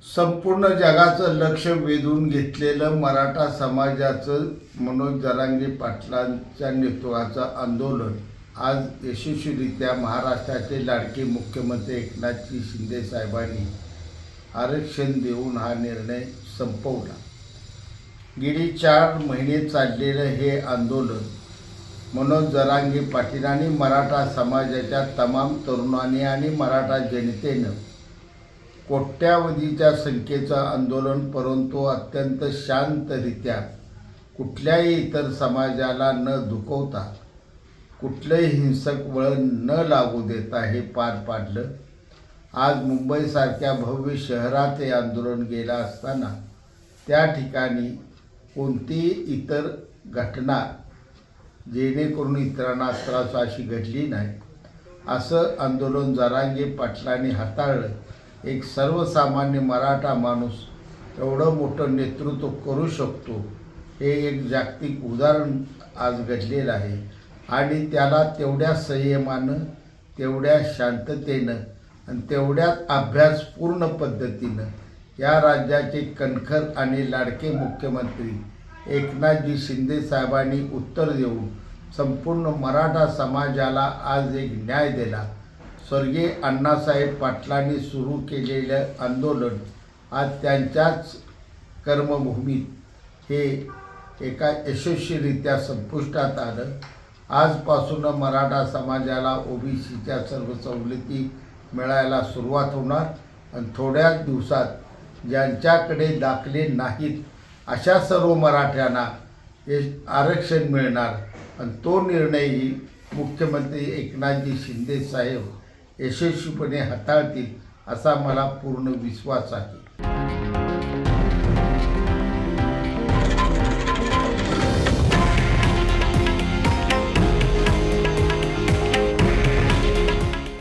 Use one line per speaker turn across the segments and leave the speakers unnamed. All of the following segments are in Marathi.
संपूर्ण जगाचं लक्ष वेधून घेतलेलं मराठा समाजाचं मनोज जरांगे पाटलांच्या नेतृत्वाचं आंदोलन आज यशस्वीरित्या महाराष्ट्राचे लाडके मुख्यमंत्री एकनाथजी शिंदे साहेबांनी आरक्षण देऊन हा निर्णय संपवला। गेली 4 महिने चाललेलं हे आंदोलन मनोज जरांगे पाटलांनी मराठा समाजाच्या तमाम तरुणांनी आणि मराठा जनतेनं कोट्यावधीच्या संख्येचं आंदोलन, परंतु अत्यंत शांतरित्या कुठल्याही इतर समाजाला न दुखवता कुठलंही हिंसक वळण न लागू देता हे पार पाडलं। आज मुंबईसारख्या भव्य शहरात हे आंदोलन गेलं असताना त्या ठिकाणी कोणतीही इतर घटना जेणेकरून इतरांना त्रास अशी घडली नाही, असं आंदोलन जरांगे पाटलांनी हाताळलं। एक सर्वसामान्य मराठा माणूस एवढं मोठं नेतृत्व करू शकतो हे एक जागतिक उदाहरण आज घडलेलं आहे आणि त्याला तेवढ्या संयमानं, तेवढ्या शांततेनं आणि तेवढ्याच अभ्यासपूर्ण पद्धतीनं या राज्याचे कणखर आणि लाडके मुख्यमंत्री एकनाथजी शिंदे साहेबांनी उत्तर देऊन संपूर्ण मराठा समाजाला आज एक न्याय दिला। स्वर्गीय अण्णासाहेब पाटलांनी सुरू केलेलं आंदोलन आज त्यांच्याच कर्मभूमीत हे एका यशस्वीरित्या संपुष्टात आलं। आजपासून मराठा समाजाला ओबीसीच्या सर्व सवलती मिळायला सुरुवात होणार आणि थोड्याच दिवसात ज्यांच्याकडे दाखले नाहीत अशा सर्व मराठ्यांना हे आरक्षण मिळणार आणि तो निर्णयही मुख्यमंत्री एकनाथजी शिंदे साहेब यशस्वीपणे हाताळतील असा मला पूर्ण विश्वास आहे।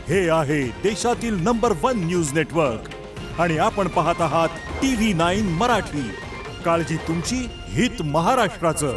हे आहे देशातील नंबर 1 न्यूज नेटवर्क आणि आपण पाहत आहात TV9 मराठी। काळजी तुमची, हित महाराष्ट्राचं।